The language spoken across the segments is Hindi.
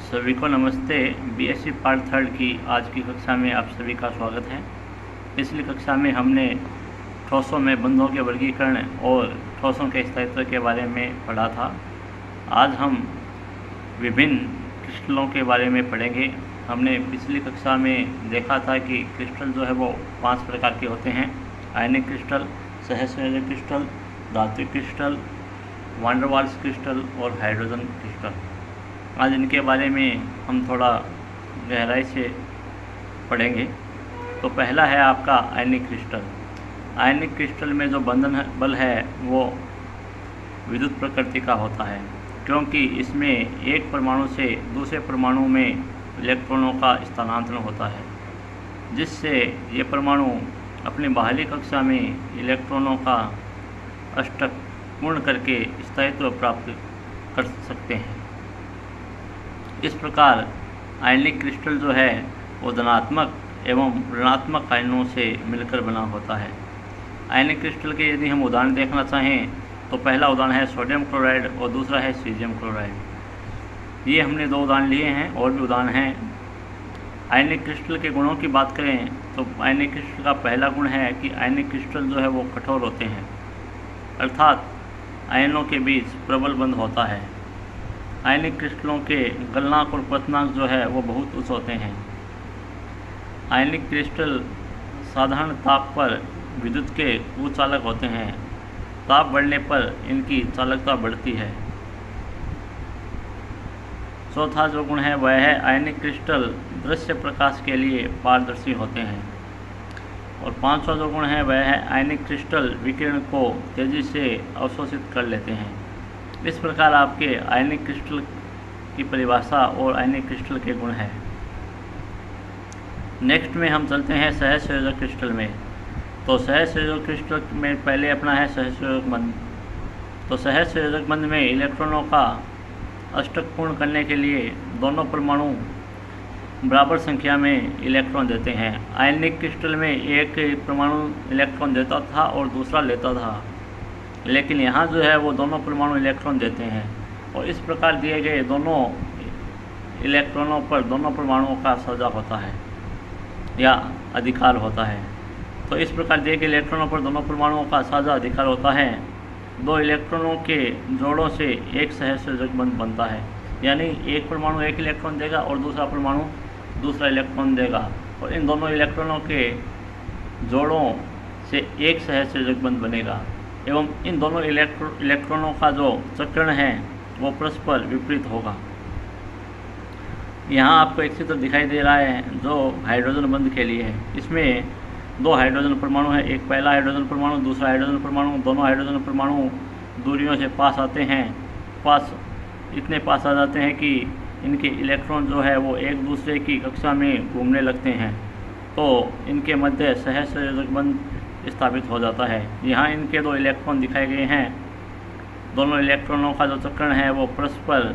सभी को नमस्ते। बीएससी पार्ट थर्ड की आज की कक्षा में आप सभी का स्वागत है। पिछली कक्षा में हमने ठोसों में बंधों के वर्गीकरण और ठोसों के स्थायित्व के बारे में पढ़ा था। आज हम विभिन्न क्रिस्टलों के बारे में पढ़ेंगे। हमने पिछली कक्षा में देखा था कि क्रिस्टल जो है वो 5 प्रकार के होते हैं: आयनिक क्रिस्टल, सहसंयोजक क्रिस्टल, धात्विक crystal, van der Waals crystal और हाइड्रोजन क्रिस्टल। आज इनके बारे में हम थोड़ा गहराई से पढ़ेंगे। तो पहला है आपका आयनिक क्रिस्टल। आयनिक क्रिस्टल में जो बंधन बल है वो विद्युत प्रकृति का होता है, क्योंकि इसमें एक परमाणु से दूसरे परमाणु में इलेक्ट्रॉनों का स्थानांतरण होता है, जिससे ये परमाणु अपनी बाहरी कक्षा में इलेक्ट्रॉनों का अष्टक पूर्ण करके स्थायित्व प्राप्त कर सकते हैं। इस प्रकार आयनिक क्रिस्टल जो है वो धनात्मक एवं ऋणात्मक आयनों से मिलकर बना होता है। आयनिक क्रिस्टल के यदि हम उदाहरण देखना चाहें तो पहला उदाहरण है सोडियम क्लोराइड और दूसरा है सीजियम क्लोराइड। ये हमने 2 उदाहरण लिए हैं, और भी उदाहरण हैं। आयनिक क्रिस्टल के गुणों की बात करें तो आयनिक क्रिस्टल का पहला गुण है कि आयनिक क्रिस्टल जो है वो कठोर होते हैं, अर्थात आयनों के बीच प्रबल बंध होता है। आयनिक क्रिस्टलों के गलनांक और पतनांक जो है वो बहुत उच्च होते हैं। आयनिक क्रिस्टल साधारण ताप पर विद्युत के कुचालक होते हैं। ताप बढ़ने पर इनकी चालकता बढ़ती है। चौथा जो गुण है वह है आयनिक क्रिस्टल दृश्य प्रकाश के लिए पारदर्शी होते हैं। और 5वां जो गुण है वह है आयनिक क्रिस्टल विकिरण को तेजी से अवशोषित कर लेते हैं। इस प्रकार आपके आयनिक क्रिस्टल की परिभाषा और आयनिक क्रिस्टल के गुण हैं। नेक्स्ट में हम चलते हैं सहसंयोजक क्रिस्टल में। तो सहसंयोजक क्रिस्टल में पहले अपना है सहसंयोजक बंध। तो सहसंयोजक बंध में इलेक्ट्रॉनों का अष्टक पूर्ण करने के लिए दोनों परमाणु बराबर संख्या में इलेक्ट्रॉन देते हैं। आयनिक क्रिस्टल में एक परमाणु इलेक्ट्रॉन देता था और दूसरा लेता था, लेकिन यहाँ जो है वो दोनों परमाणु इलेक्ट्रॉन देते हैं, और इस प्रकार दिए गए दोनों इलेक्ट्रॉनों पर दोनों परमाणुओं का साझा होता है या अधिकार होता है। तो इस प्रकार दिए गए इलेक्ट्रॉनों पर दोनों परमाणुओं का साझा अधिकार होता है। 2 इलेक्ट्रॉनों के जोड़ों से एक सहसंयोजक बंध बनता है, यानी एक परमाणु एक इलेक्ट्रॉन देगा और दूसरा परमाणु दूसरा इलेक्ट्रॉन देगा, और इन दोनों इलेक्ट्रॉनों के जोड़ों से एक सहसंयोजक बंध बनेगा। एवं इन दोनों इलेक्ट्रॉनों का जो चक्रण है वो परस्पर विपरीत होगा। यहाँ आपको एक चित्र दिखाई दे रहा है जो हाइड्रोजन बंध के लिए है। इसमें 2 हाइड्रोजन परमाणु है, एक पहला हाइड्रोजन परमाणु, दूसरा हाइड्रोजन परमाणु। दोनों हाइड्रोजन परमाणु दूरियों से पास आते हैं, इतने पास आ जाते हैं कि इनके इलेक्ट्रॉन जो है वो एक दूसरे की कक्षा में घूमने लगते हैं, तो इनके मध्य सहसंयोजक बंध स्थापित हो जाता है। यहाँ इनके 2 इलेक्ट्रॉन दिखाए गए हैं। दोनों इलेक्ट्रॉनों का जो चक्रण है वो परस्पर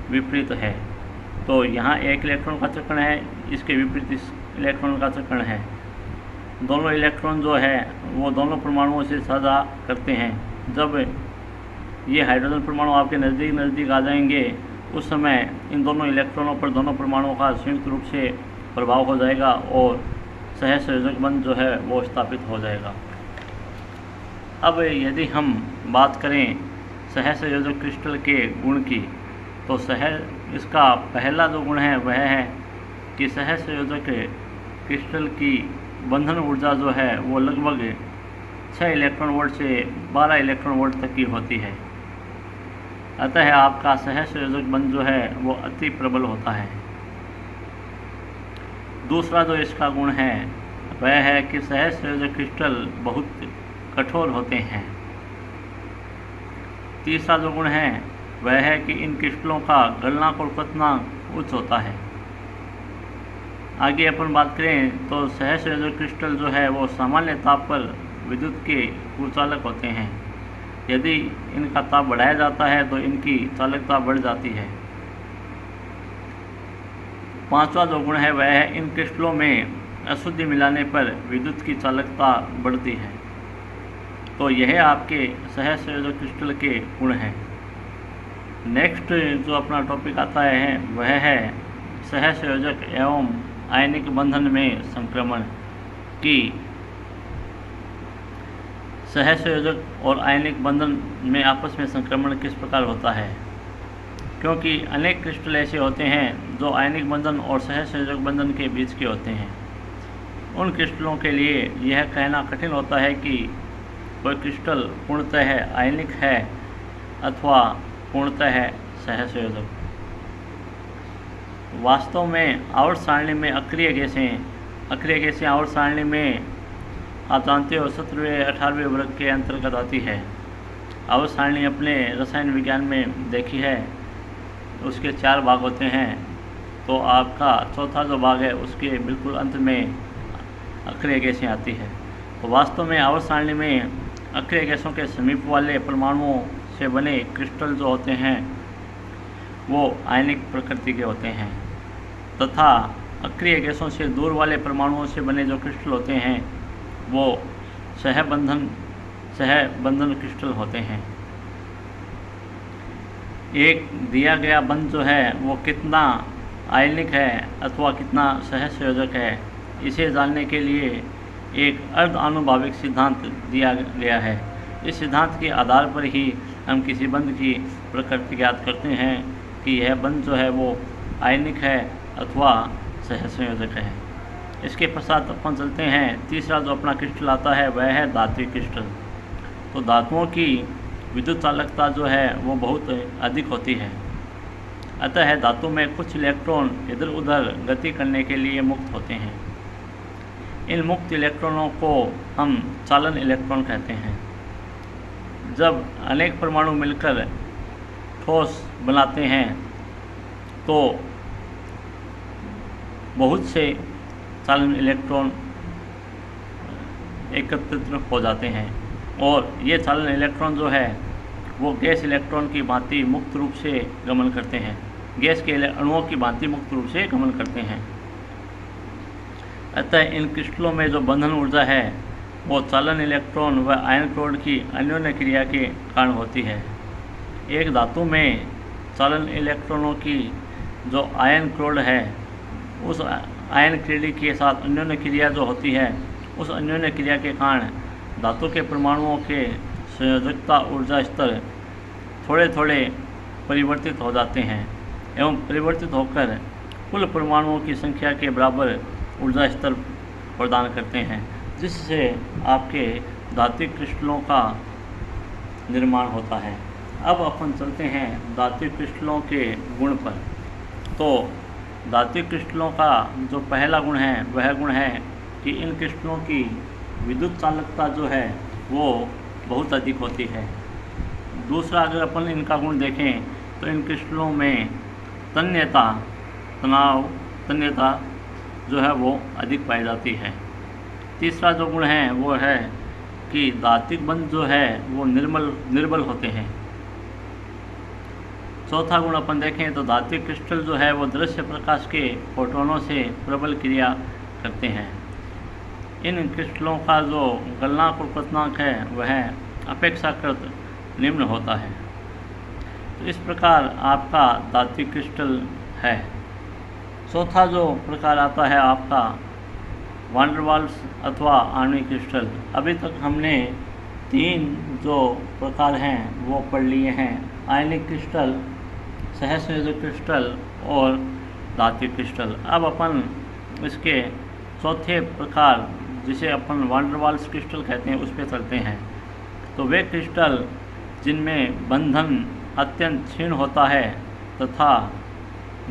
विपरीत है। तो यहाँ एक इलेक्ट्रॉन का चक्रण है, इसके विपरीत इस इलेक्ट्रॉन का चक्रण है। दोनों इलेक्ट्रॉन जो है वो दोनों परमाणुओं से साझा करते हैं। जब ये हाइड्रोजन परमाणु आपके नज़दीक आ जाएंगे, उस समय इन दोनों इलेक्ट्रॉनों पर दोनों परमाणुओं का संयुक्त रूप से प्रभाव हो जाएगा और सहसंयोजक बंध जो है वो स्थापित हो जाएगा। अब यदि हम बात करें सहसंयोजक क्रिस्टल के गुण की, तो इसका पहला जो गुण है वह है कि सहसंयोजक क्रिस्टल की बंधन ऊर्जा जो है वो लगभग 6 इलेक्ट्रॉन वोल्ट से 12 इलेक्ट्रॉन वोल्ट तक की होती है। अतः आपका सहसंयोजक बंध जो है वो अति प्रबल होता है। दूसरा जो इसका गुण है वह है कि सहसंयोजक क्रिस्टल बहुत कठोर होते हैं। तीसरा जो गुण है वह है कि इन क्रिस्टलों का गलनांक और पतनांक उच्च होता है। आगे अपन बात करें तो सहसंयोजक क्रिस्टल जो है वो सामान्य ताप पर विद्युत के कुचालक होते हैं। यदि इनका ताप बढ़ाया जाता है तो इनकी चालकता बढ़ जाती है। 5वां जो गुण है वह है इन क्रिस्टलों में अशुद्धि मिलाने पर विद्युत की चालकता बढ़ती है। तो यह आपके सहसंयोजक क्रिस्टल के गुण हैं। नेक्स्ट जो अपना टॉपिक आता है वह है सहसंयोजक एवं आयनिक बंधन में संक्रमण की सहसंयोजक और आयनिक बंधन में आपस में संक्रमण किस प्रकार होता है। क्योंकि अनेक क्रिस्टल ऐसे होते हैं जो आयनिक बंधन और सहसंयोजक बंधन के बीच के होते हैं। उन क्रिस्टलों के लिए यह कहना कठिन होता है कि कोई क्रिस्टल पूर्णतः आयनिक है अथवा पूर्णतः सहसंयोजक। वास्तव में आवर्त सारणी में अक्रिय गैसें आवर्त सारणी में आप जानते हो 17वें 18वें वर्ग के अंतर्गत आती है। आवर्त सारणी अपने रसायन विज्ञान में देखी है, उसके 4 भाग होते हैं। तो आपका चौथा जो भाग है उसके बिल्कुल अंत में अक्रिय गैसें आती है। तो वास्तव में आवर्त सारणी में अक्रिय गैसों के समीप वाले परमाणुओं से बने क्रिस्टल जो होते हैं वो आयनिक प्रकृति के होते हैं, तथा अक्रिय गैसों से दूर वाले परमाणुओं से बने जो क्रिस्टल होते हैं वो सहबंधन क्रिस्टल होते हैं। एक दिया गया बंध जो है वो कितना आयनिक है अथवा कितना सहसंयोजक है, इसे जानने के लिए एक अर्ध आनुभाविक सिद्धांत दिया गया है। इस सिद्धांत के आधार पर ही हम किसी बंध की प्रकृति ज्ञात करते हैं कि यह बंध जो है वो आयनिक है अथवा सहसंयोजक है। इसके पश्चात अपन चलते हैं, तीसरा जो अपना क्रिस्टल आता है वह है धात्विक क्रिस्टल। तो धातुओं की विद्युत चालकता जो है वो बहुत अधिक होती है, अतः धातु में कुछ इलेक्ट्रॉन इधर उधर गति करने के लिए मुक्त होते हैं। इन मुक्त इलेक्ट्रॉनों को हम चालन इलेक्ट्रॉन कहते हैं। जब अनेक परमाणु मिलकर ठोस बनाते हैं तो बहुत से चालन इलेक्ट्रॉन एकत्रित हो जाते हैं और ये चालन इलेक्ट्रॉन जो है वो गैस इलेक्ट्रॉन की भांति मुक्त रूप से गमन करते हैं, गैस के अणुओं की भांति मुक्त रूप से गमन करते हैं। अतः इन क्रिस्टलों में जो बंधन ऊर्जा है वो चालन इलेक्ट्रॉन व आयन क्लोराइड की अन्योन्य क्रिया के कारण होती है। एक धातु में चालन इलेक्ट्रॉनों की जो आयन क्लोराइड है उस आयन क्रिया के साथ अन्योन्य क्रिया जो होती है, उस अन्योन्य क्रिया के कारण धातु के परमाणुओं के संयोजकता ऊर्जा स्तर थोड़े थोड़े परिवर्तित हो जाते हैं एवं परिवर्तित होकर कुल परमाणुओं की संख्या के बराबर ऊर्जा स्तर प्रदान करते हैं, जिससे आपके धात्विक क्रिस्टलों का निर्माण होता है। अब अपन चलते हैं धात्विक क्रिस्टलों के गुण पर। तो धात्विक क्रिस्टलों का जो पहला गुण है वह गुण है कि इन क्रिस्टलों की विद्युत चालकता जो है वो बहुत अधिक होती है। दूसरा, अगर अपन इनका गुण देखें तो इन क्रिस्टलों में तन्यता जो है वो अधिक पाई जाती है। तीसरा जो गुण है वो है कि धात्विक बंध जो है वो निर्बल होते हैं। चौथा गुण अपन देखें तो धात्विक क्रिस्टल जो है वो दृश्य प्रकाश के फोटोनों से प्रबल क्रिया करते हैं। इन क्रिस्टलों का जो गलनांक और पतनांक है वह अपेक्षाकृत निम्न होता है। तो इस प्रकार आपका धात्विक क्रिस्टल है। चौथा जो प्रकार आता है आपका वान डेर वाल्स अथवा आणविक क्रिस्टल। अभी तक हमने 3 जो प्रकार हैं वो पढ़ लिए हैं, आयनिक क्रिस्टल, सहसंयोजक क्रिस्टल और धात्विक क्रिस्टल। अब अपन इसके चौथे प्रकार जिसे अपन वान डेर वाल्स क्रिस्टल कहते हैं उस पर चलते हैं। तो वे क्रिस्टल जिनमें बंधन अत्यंत क्षीण होता है तथा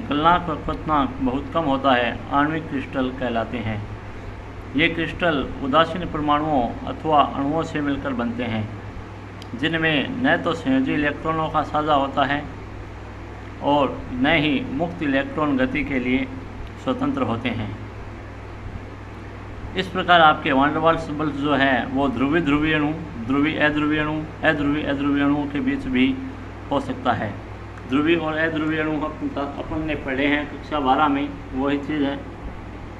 गलनांक और पतनांक बहुत कम होता है, आणविक क्रिस्टल कहलाते हैं। ये क्रिस्टल उदासीन परमाणुओं अथवा अणुओं से मिलकर बनते हैं, जिनमें न तो संयोजी इलेक्ट्रॉनों का साझा होता है और न ही मुक्त इलेक्ट्रॉन गति के लिए स्वतंत्र होते हैं। इस प्रकार आपके वान डेर वाल्स बल्ब जो है वो ध्रुवीय अणु, ध्रुवीय अध्रुवीय अणु, अध्रुवीय अणुओं के बीच भी हो सकता है। ध्रुवीय और अध्रुवीय अणु अपन ने पढ़े हैं कक्षा 12 में। वही चीज़ है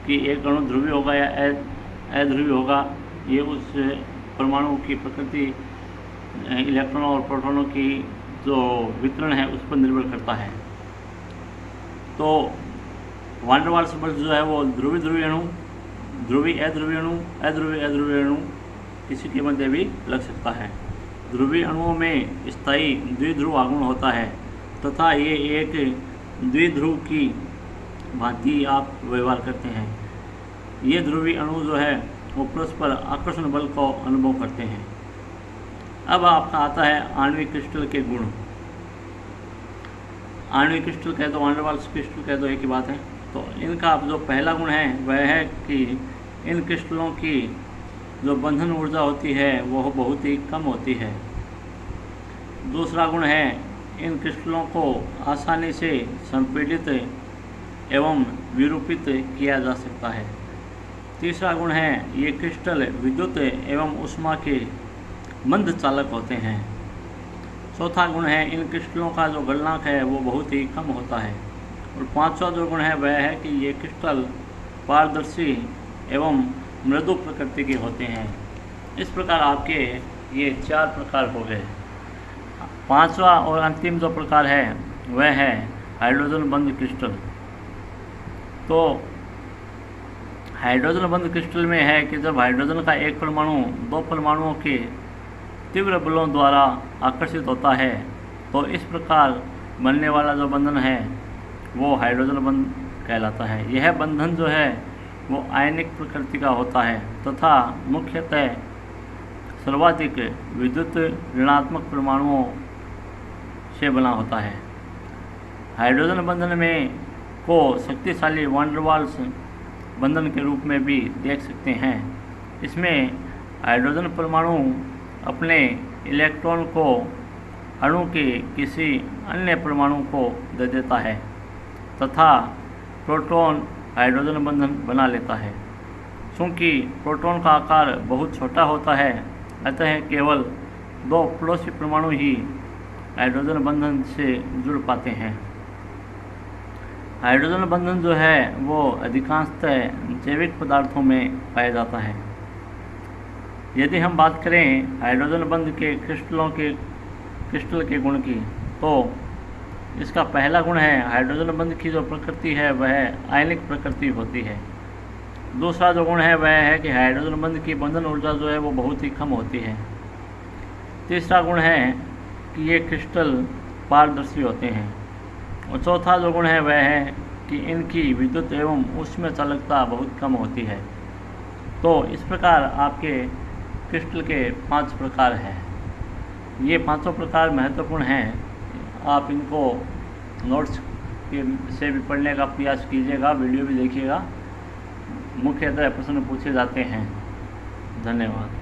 कि एक अणु ध्रुवीय होगा या अध्रुवीय होगा, ये उस परमाणु की प्रकृति इलेक्ट्रॉनों और प्रोटॉनों की जो वितरण है उस पर निर्भर करता है। तो वान डेर वाल्स बल जो है वो ध्रुवीय ध्रुवीय अणु, ध्रुवीय अध्रुवीय अणु, अध्रुवीय अध्रुवीय अणु किसी के मध्य भी लग सकता है। ध्रुवीय अणुओं में स्थायी द्विध्रुव आगमन होता है तथा ये एक द्विध्रुव की भांति आप व्यवहार करते हैं। ये ध्रुवीय अणु जो है वो परस्पर आकर्षण बल को अनुभव करते हैं। अब आपका आता है आणविक क्रिस्टल के गुण। आणविक क्रिस्टल कह दो, वान डेर वाल्स क्रिस्टल कह दो, एक ही बात है। तो इनका जो पहला गुण है वह है कि इन क्रिस्टलों की जो बंधन ऊर्जा होती है वह बहुत ही कम होती है। दूसरा गुण है इन क्रिस्टलों को आसानी से संपीड़ित एवं विरूपित किया जा सकता है। तीसरा गुण है ये क्रिस्टल विद्युत एवं ऊष्मा के मंद चालक होते हैं। चौथा गुण है इन क्रिस्टलों का जो गलनांक है वो बहुत ही कम होता है। और पांचवा जो गुण है वह है कि ये क्रिस्टल पारदर्शी एवं मृदु प्रकृति के होते हैं। इस प्रकार आपके ये 4 प्रकार हो गए। पांचवा और अंतिम जो प्रकार है वह है हाइड्रोजन बंध क्रिस्टल। तो हाइड्रोजन बंध क्रिस्टल में है कि जब हाइड्रोजन का एक परमाणु 2 परमाणुओं के तीव्र बलों द्वारा आकर्षित होता है तो इस प्रकार बनने वाला जो बंधन है वो हाइड्रोजन बंध कहलाता है। यह बंधन जो है वो आयनिक प्रकृति का होता है तथा मुख्यतः सर्वाधिक विद्युत ऋणात्मक परमाणुओं से बना होता है। हाइड्रोजन बंधन में को शक्तिशाली वान डेर वाल्स बंधन के रूप में भी देख सकते हैं। इसमें हाइड्रोजन परमाणु अपने इलेक्ट्रॉन को अणु के किसी अन्य परमाणु को दे देता है तथा प्रोटॉन हाइड्रोजन बंधन बना लेता है। चूँकि प्रोटॉन का आकार बहुत छोटा होता है अतः केवल 2 पड़ोसी परमाणु ही हाइड्रोजन बंधन से जुड़ पाते हैं। हाइड्रोजन बंधन जो है वो अधिकांशतः जैविक पदार्थों में पाया जाता है। यदि हम बात करें हाइड्रोजन बंध के क्रिस्टल के गुण की तो इसका पहला गुण है हाइड्रोजन बंध की जो प्रकृति है वह आयनिक प्रकृति होती है। दूसरा जो गुण है वह है कि हाइड्रोजन बंध की बंधन ऊर्जा जो है वो बहुत ही कम होती है। तीसरा गुण है कि ये क्रिस्टल पारदर्शी होते हैं। और चौथा जो गुण है वह है कि इनकी विद्युत एवं ऊष्मीय चालकता बहुत कम होती है। तो इस प्रकार आपके क्रिस्टल के 5 प्रकार हैं। ये 5 प्रकार महत्वपूर्ण हैं। आप इनको नोट्स से भी पढ़ने का प्रयास कीजिएगा, वीडियो भी देखिएगा। मुख्यतः प्रश्न पूछे जाते हैं। धन्यवाद।